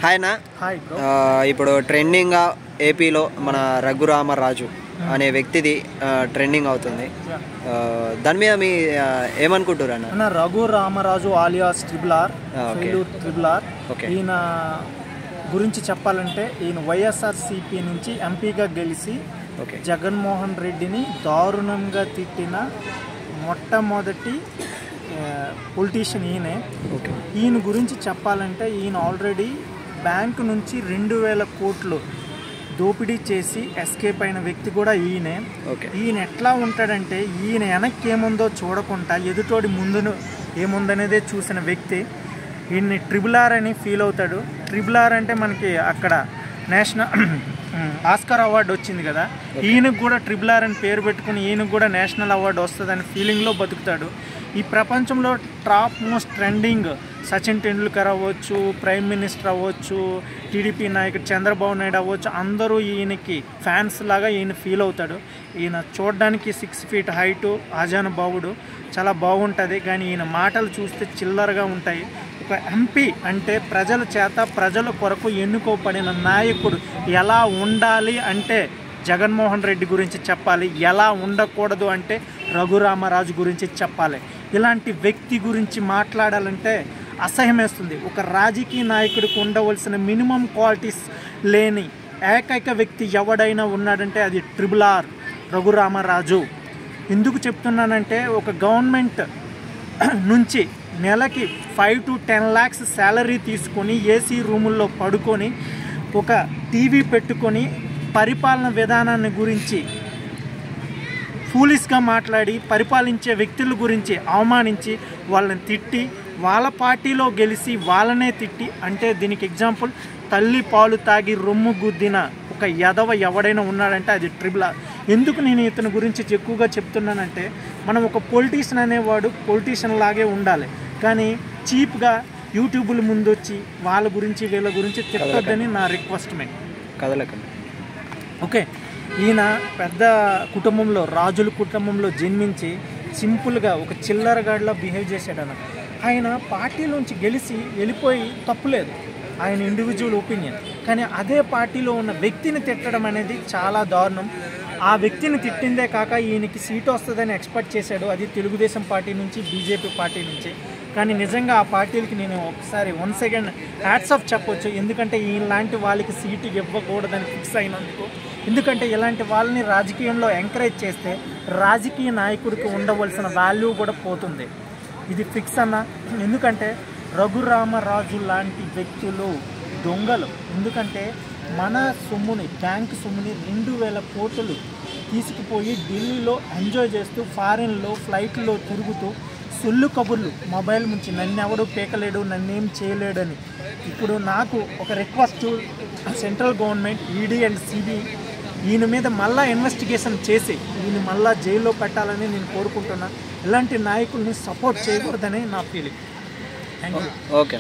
Hi నా. ఇప్పుడు ట్రెండింగ్గా ఏపీలో మన రఘురామరాజు అనే వ్యక్తిది ట్రెండింగ్ అవుతుంది. దాని మీద మీ ఏమనుకుంటారు అన్న? Raghuramaraju alias triple R. ఈయన గురించి చెప్పాలంటే ఈయన వైఎస్ఆర్సీపీ నుంచి ఎంపీగా గెలిచి జగన్మోహన్ రెడ్డిని దారుణంగా తిట్టిన మొట్టమొదటి పొలిటీషియన్ ఈయనే. ఈయన గురించి చెప్పాలంటే ఈయన ఆల్రెడీ బ్యాంకు నుంచి 2000 కోట్లు దోపిడీ చేసి ఎస్కేప్ అయిన వ్యక్తి కూడా ఈయనే. ఈయన ఎట్లా ఉంటాడంటే ఈయన వెనక్కి ఏముందో చూడకుండా ఎదుటోడి ముందును ఏముందనేదే చూసిన వ్యక్తి. ఈయన్ని ట్రిబుల్ ఆర్ అని ఫీల్ అవుతాడు. ట్రిబుల్ ఆర్ అంటే మనకి అక్కడ నేషనల్ ఆస్కార్ అవార్డు వచ్చింది కదా, ఈయనకు కూడా ట్రిబుల్ ఆర్ అని పేరు పెట్టుకుని ఈయనకు కూడా నేషనల్ అవార్డు వస్తుందని ఫీలింగ్లో బతుకుతాడు. ఈ ప్రపంచంలో top most trending Sachin Tendulkar అవ్వచ్చు, ప్రైమ్ మినిస్టర్ అవ్వచ్చు, టీడీపీ నాయకుడు చంద్రబాబు నాయుడు అవ్వచ్చు, అందరూ ఈయనకి ఫ్యాన్స్ లాగా ఈయన ఫీల్ అవుతాడు. ఈయన చూడడానికి 6 ఫీట్ హైటు, ఆజానుబావుడు, చాలా బాగుంటుంది. కానీ ఈయన మాటలు చూస్తే చిల్లరగా ఉంటాయి. ఒక ఎంపీ అంటే ప్రజల చేత ప్రజల కొరకు ఎన్నుకోబడిన నాయకుడు ఎలా ఉండాలి అంటే జగన్మోహన్ రెడ్డి గురించి చెప్పాలి, ఎలా ఉండకూడదు అంటే రఘురామరాజు గురించి చెప్పాలి. ఇలాంటి వ్యక్తి గురించి మాట్లాడాలంటే అసహ్యమేస్తుంది. ఒక రాజకీయ నాయకుడికి ఉండవలసిన మినిమం క్వాలిటీస్ లేని ఏకైక వ్యక్తి ఎవడైనా ఉన్నాడంటే అది ట్రిబుల్ ఆర్ రఘురామరాజు. ఎందుకు చెప్తున్నానంటే ఒక గవర్నమెంట్ నుంచి నెలకి 5 to 10 lakhs శాలరీ తీసుకొని ఏసీ రూముల్లో పడుకొని ఒక టీవీ పెట్టుకొని పరిపాలన విధానాన్ని గురించి ఫూలిష్గా మాట్లాడి పరిపాలించే వ్యక్తుల గురించి అవమానించి వాళ్ళని తిట్టి వాళ్ళ పార్టీలో గెలిచి వాళ్ళనే తిట్టి, అంటే దీనికి ఎగ్జాంపుల్ తల్లి పాలు తాగి రొమ్ము గుద్దిన ఒక యదవ ఎవడైనా ఉన్నాడంటే అది ట్రిబుల్ ఆర్. ఎందుకు నేను ఇతని గురించి ఎక్కువగా చెప్తున్నానంటే మనం ఒక పొలిటీషియన్ అనేవాడు పొలిటీషియన్ లాగే ఉండాలి, కానీ చీప్గా యూట్యూబ్ల ముందు వచ్చి వాళ్ళ గురించి వీళ్ళ గురించి తిట్టొద్దని నా రిక్వెస్ట్మెంట్. కదలకండి. ఓకే, ఈయన పెద్ద కుటుంబంలో రాజుల కుటుంబంలో జన్మించి సింపుల్గా ఒక చిల్లరగాడిలా బిహేవ్ చేశాడు అన్న. ఆయన పార్టీలోంచి గెలిచి వెళ్ళిపోయి తప్పులేదు, ఆయన ఇండివిజువల్ ఒపీనియన్. కానీ అదే పార్టీలో ఉన్న వ్యక్తిని తిట్టడం అనేది చాలా దారుణం. ఆ వ్యక్తిని తిట్టిందే కాక ఈయనకి సీటు వస్తుందని ఎక్స్పెక్ట్ చేశాడు, అది తెలుగుదేశం పార్టీ నుంచి, బీజేపీ పార్టీ నుంచి. కానీ నిజంగా ఆ పార్టీలకి నేను ఒకసారి 1 second హ్యాట్స్ ఆఫ్ చెప్పొచ్చు. ఎందుకంటే ఈయనలాంటి వాళ్ళకి సీటు ఇవ్వకూడదని ఫిక్స్ అయినందుకు. ఎందుకంటే ఇలాంటి వాళ్ళని రాజకీయంలో ఎంకరేజ్ చేస్తే రాజకీయ నాయకుడికి ఉండవలసిన వాల్యూ కూడా పోతుంది. ఇది ఫిక్స్ అన్న. ఎందుకంటే రఘురామరాజు లాంటి వ్యక్తులు దొంగలు. ఎందుకంటే మన సొమ్ముని, బ్యాంకు సొమ్ముని 2000 కోట్లు తీసుకుపోయి ఢిల్లీలో ఎంజాయ్ చేస్తూ ఫారిన్లో ఫ్లైట్లో తిరుగుతూ సొల్లు కబుర్లు మొబైల్ నుంచి నన్నెవడు పీకలేడు, నన్నేం చేయలేడని. ఇప్పుడు నాకు ఒక request, central government, ED and CBI ఈయన మీద మళ్ళా ఇన్వెస్టిగేషన్ చేసి ఈయన మళ్ళా జైల్లో పెట్టాలని నేను కోరుకుంటున్నాను. ఇలాంటి నాయకుల్ని సపోర్ట్ చేయకూడదని నా ఫీలింగ్. Thank you. ఓకే.